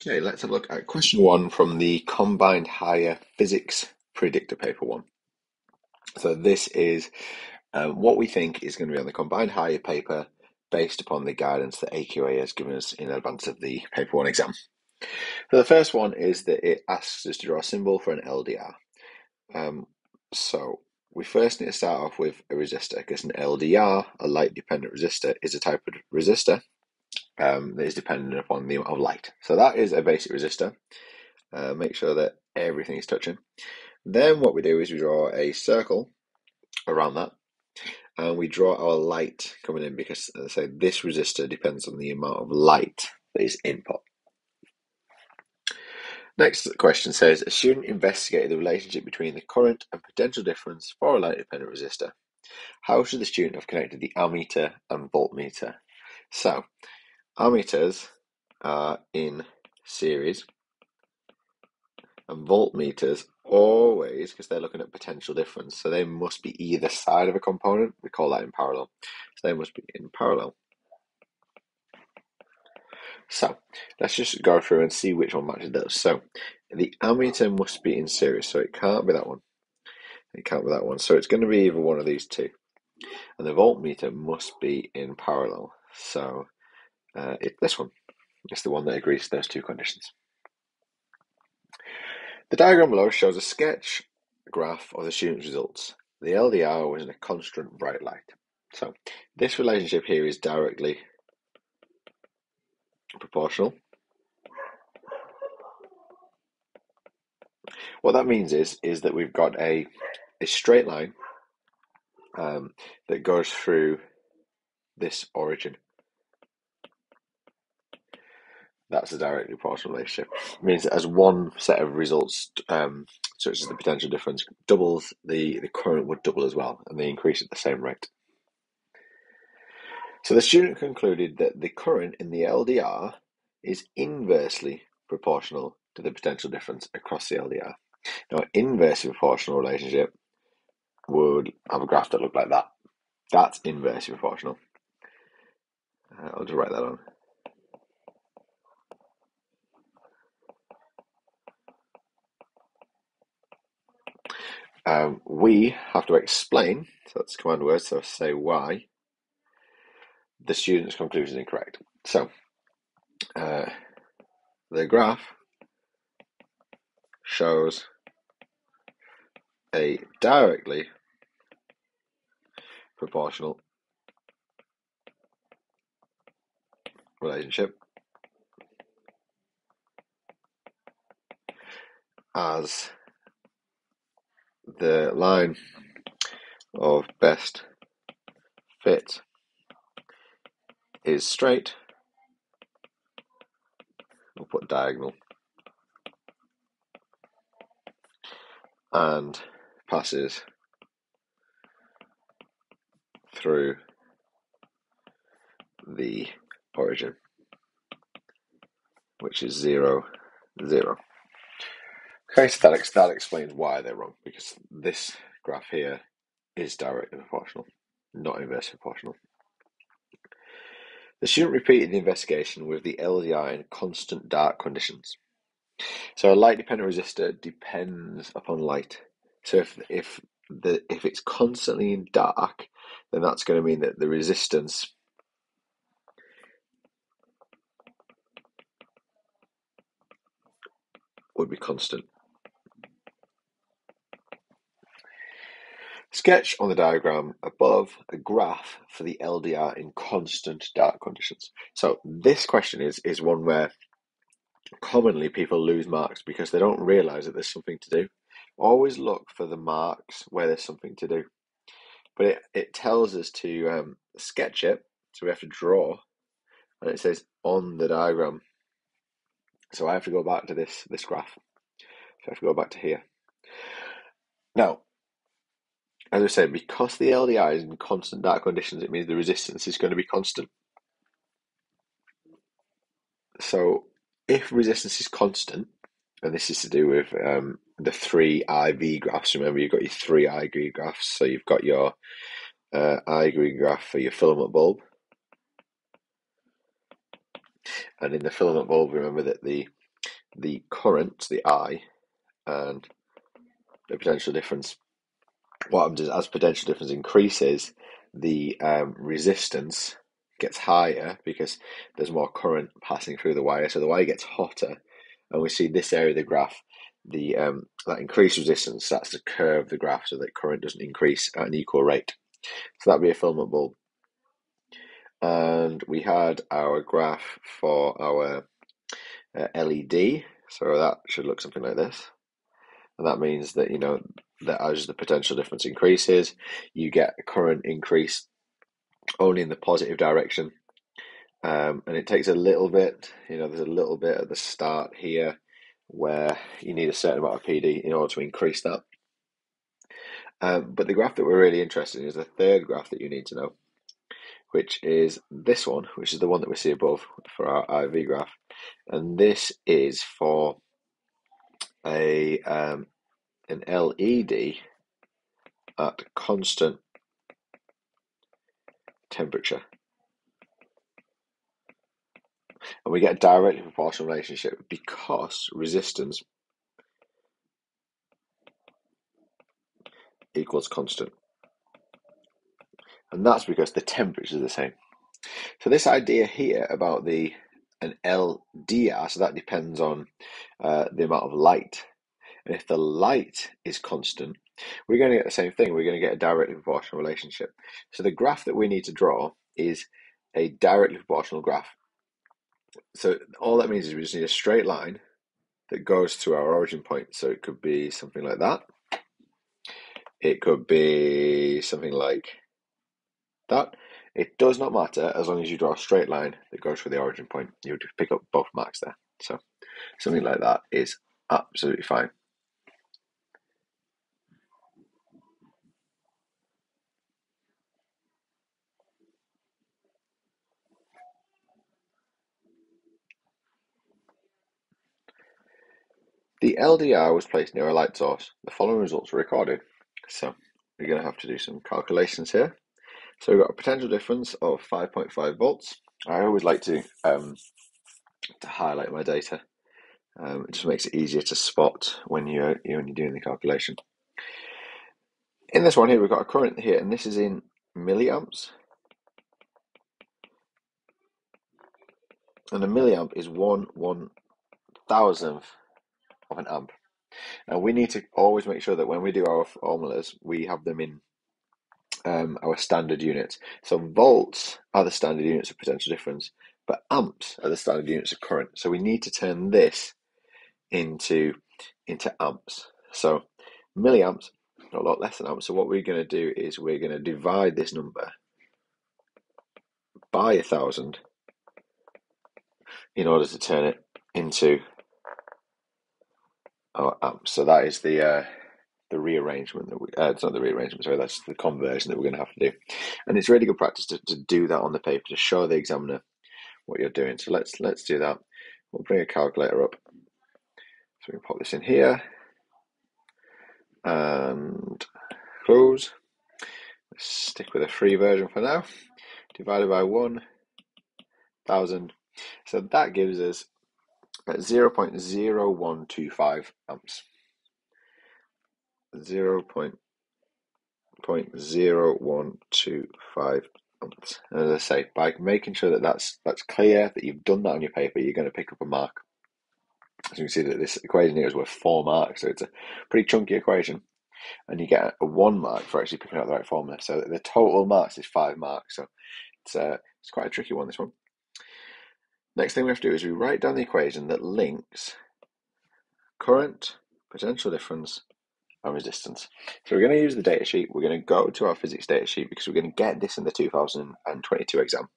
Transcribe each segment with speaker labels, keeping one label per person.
Speaker 1: Okay, let's have a look at question 1 from the Combined Higher Physics Predictor Paper 1. So this is what we think is going to be on the Combined Higher paper based upon the guidance that AQA has given us in advance of the Paper 1 exam. So the first one is that it asks us to draw a symbol for an LDR. So we first need to start off with a resistor, because an LDR, a light-dependent resistor, is a type of resistor that is dependent upon the amount of light. So that is a basic resistor. Make sure that everything is touching. Then what we do is we draw a circle around that, and we draw our light coming in, because, as I say, this resistor depends on the amount of light that is input. Next question says, a student investigated the relationship between the current and potential difference for a light-dependent resistor. How should the student have connected the ammeter and voltmeter? So, ammeters are in series, and voltmeters always, because they're looking at potential difference, so they must be either side of a component. We call that in parallel. So they must be in parallel. So let's just go through and see which one matches those. So the ammeter must be in series, so it can't be that one. It can't be that one. So it's going to be either one of these two. And the voltmeter must be in parallel. So it's this one. It's the one that agrees to those two conditions. The diagram below shows a sketch graph of the student's results. The LDR was in a constant bright light. So this relationship here is directly proportional. What that means is that we've got a straight line that goes through this origin. That's a directly proportional relationship. It means that as one set of results, such as the potential difference, doubles, the current would double as well, and they increase at the same rate. So the student concluded that the current in the LDR is inversely proportional to the potential difference across the LDR. Now, an inversely proportional relationship would have a graph that looked like that. That's inversely proportional. I'll just write that on. We have to explain, so that's command word, so say why the student's conclusion is incorrect. So the graph shows a directly proportional relationship as the line of best fit is straight. We'll put diagonal, and passes through the origin, which is 0, 0. Okay, so that explains why they're wrong, because this graph here is directly proportional, not inversely proportional. The student repeated the investigation with the LDR in constant dark conditions. So a light-dependent resistor depends upon light. So if it's constantly in dark, then that's going to mean that the resistance would be constant. Sketch on the diagram above a graph for the LDR in constant dark conditions. So this question is one where commonly people lose marks because they don't realise that there's something to do. Always look for the marks where there's something to do. But it tells us to sketch it, so we have to draw, and it says on the diagram. So I have to go back to this graph. So I have to go back to here. Now, as I said, because the LDR is in constant dark conditions, it means the resistance is going to be constant. So if resistance is constant, and this is to do with the 3 IV graphs, remember you've got your 3 IV graphs, so you've got your IV graph for your filament bulb, and in the filament bulb, remember that the the current, the I, and the potential difference. What happens is, as potential difference increases, the resistance gets higher because there's more current passing through the wire. So the wire gets hotter, and we see this area of the graph, the that increased resistance starts to curve the graph so that current doesn't increase at an equal rate. So that'd be a filament bulb. And we had our graph for our LED. So that should look something like this. And that means that, that as the potential difference increases, you get a current increase only in the positive direction. And it takes a little bit, there's a little bit at the start here where you need a certain amount of PD in order to increase that. But the graph that we're really interested in is the third graph that you need to know, which is this one, which is the one that we see above for our IV graph. And this is for an LED at constant temperature. And we get a directly proportional relationship because resistance equals constant. And that's because the temperature is the same. So this idea here about an LDR, so that depends on the amount of light. And if the light is constant, we're going to get the same thing. We're going to get a directly proportional relationship. So the graph that we need to draw is a directly proportional graph. So all that means is we just need a straight line that goes through our origin point. So it could be something like that. It could be something like that. It does not matter as long as you draw a straight line that goes through the origin point. You'll just pick up both marks there. So something like that is absolutely fine. The LDR was placed near a light source. The following results were recorded. So we're going to have to do some calculations here. So we've got a potential difference of 5.5 volts. I always like to highlight my data. It just makes it easier to spot when you're doing the calculation. In this one here, we've got a current here, and this is in milliamps. And a milliamp is 1/1000th of an amp. Now we need to always make sure that when we do our formulas, we have them in our standard units. So volts are the standard units of potential difference, but amps are the standard units of current. So we need to turn this into amps. So milliamps are a lot less than amps. So what we're going to do is we're going to divide this number by 1,000 in order to turn it into our amps. So that is the rearrangement that it's not the rearrangement, sorry, that's the conversion that we're going to have to do. And it's really good practice to do that on the paper to show the examiner what you're doing. So let's do that. We'll bring a calculator up. So we can pop this in here and close. Let's stick with a free version for now. Divided by 1,000. So that gives us 0.0125 amps. 0.0125 amps. And as I say, by making sure that that's clear, that you've done that on your paper, you're going to pick up a mark. So you can see that this equation here is worth 4 marks, so it's a pretty chunky equation. And you get a 1 mark for actually picking out the right formula. So the total marks is 5 marks. So it's quite a tricky one, this one. Next thing we have to do is we write down the equation that links current, potential difference, and resistance. So we're going to use the data sheet. We're going to go to our physics data sheet because we're going to get this in the 2022 exam.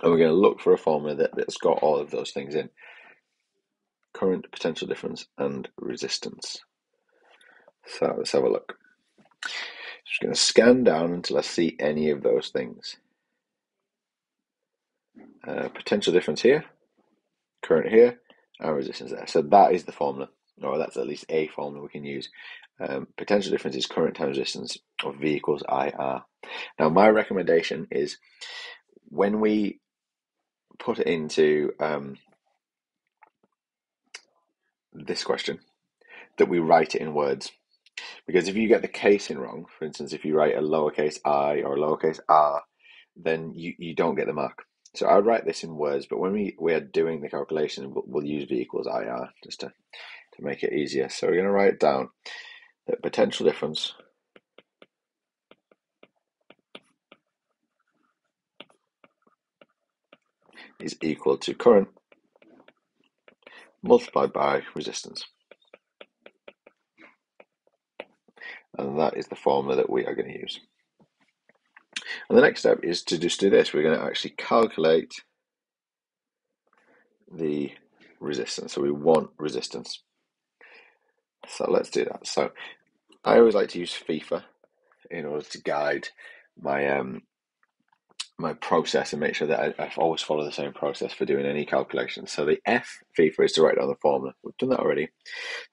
Speaker 1: And we're going to look for a formula that's got all of those things in. Current, potential difference, and resistance. So let's have a look. Just going to scan down until I see any of those things. Potential difference here, current here, and resistance there. So that is the formula, or that's at least a formula we can use. Potential difference is current times resistance of V equals IR. Now my recommendation is when we put it into this question that we write it in words. Because if you get the casing wrong, for instance, if you write a lowercase I or a lowercase r, then you don't get the mark. So I would write this in words, but when we are doing the calculation, we'll use V equals IR just to make it easier. So we're going to write down that potential difference is equal to current multiplied by resistance. And that is the formula that we are going to use. And the next step is to just do this. We're going to actually calculate the resistance. So we want resistance. So let's do that. So I always like to use FIFA in order to guide my my process and make sure that I always follow the same process for doing any calculations. So the F FIFA is to write down the formula. We've done that already.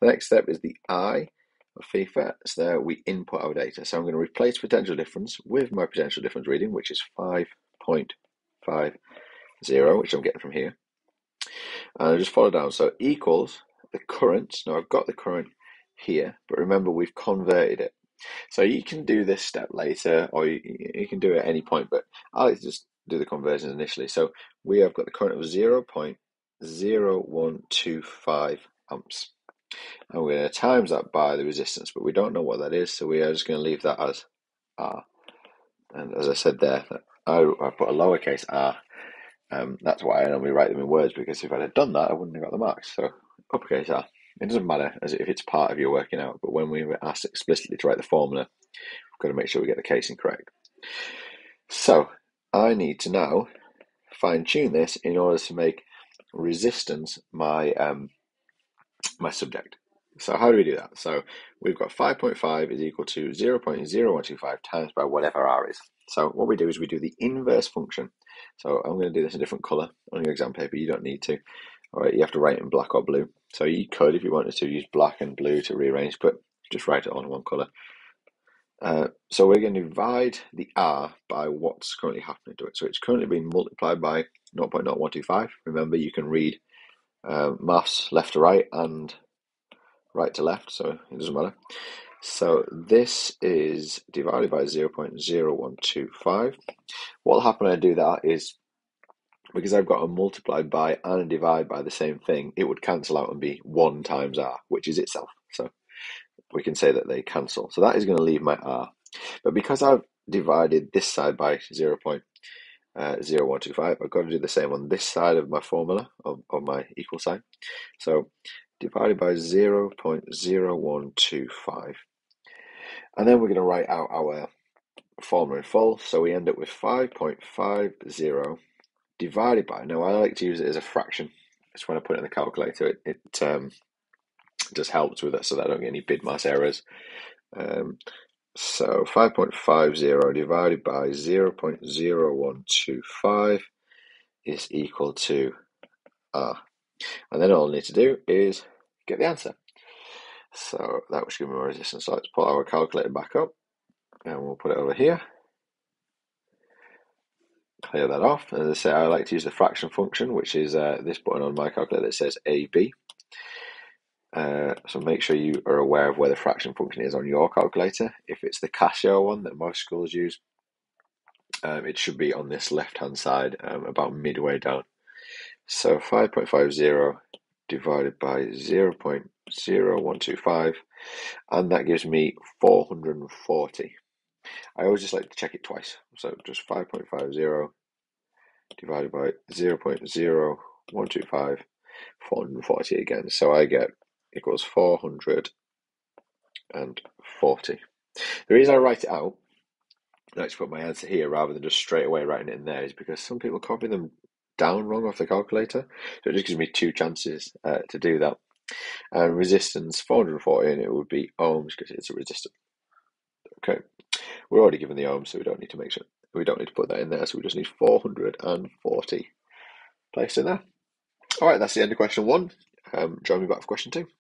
Speaker 1: The next step is the I of FIFA. So there we input our data. So I'm going to replace potential difference with my potential difference reading, which is 5.50, which I'm getting from here. And I just follow down. So equals the current. Now I've got the current here, but remember we've converted it. So you can do this step later, or you can do it at any point, but I like to just do the conversion initially. So we have got the current of 0.0125 amps. And we're going to times that by the resistance, but we don't know what that is, so we are just going to leave that as R. And as I said there, I put a lowercase r. That's why I normally write them in words, because if I'd have done that, I wouldn't have got the marks. So uppercase R. It doesn't matter as if it's part of your working out, but when we were asked explicitly to write the formula, we've got to make sure we get the casing correct. So I need to now fine tune this in order to make resistance my my subject. So how do we do that? So we've got 5.5 is equal to 0.0125 times by whatever R is. So what we do is we do the inverse function. So I'm going to do this in a different colour on your exam paper. You don't need to. All right, you have to write in black or blue. So you could, if you wanted to, use black and blue to rearrange, but just write it on one colour. So we're going to divide the R by what's currently happening to it. So it's currently being multiplied by 0.0125. Remember, you can read maths left to right and right to left, so it doesn't matter. So this is divided by 0.0125. What will happen when I do that is, because I've got a multiply by and a divide by the same thing, it would cancel out and be 1 times R, which is itself. So we can say that they cancel. So that is going to leave my R. But because I've divided this side by 0.0125, I've got to do the same on this side of my formula, of my equal sign. So divided by 0.0125. And then we're going to write out our formula in full. So we end up with 5.50 divided by, now I like to use it as a fraction. It's when I put it in the calculator, it just helps with it so that I don't get any BIDMAS errors. So 5.50 divided by 0.0125 is equal to R. And then all I need to do is get the answer. So that was give me my resistance. So let's put our calculator back up and we'll put it over here. Clear that off. As I say, I like to use the fraction function, which is this button on my calculator that says AB. So make sure you are aware of where the fraction function is on your calculator. If it's the Casio one that most schools use, it should be on this left-hand side, about midway down. So 5.50 divided by 0.0125, and that gives me 440. I always just like to check it twice. So just 5.50 divided by 0.0125, 440 again. So I get equals 440. The reason I write it out, I like to put my answer here rather than just straight away writing it in there, is because some people copy them down wrong off the calculator. So it just gives me 2 chances to do that. And resistance 440, and it would be ohms because it's a resistor. Okay, we're already given the ohms, so we don't need to make sure, we don't need to put that in there. So we just need 440 placed in there. All right, that's the end of question 1. Join me back for question 2.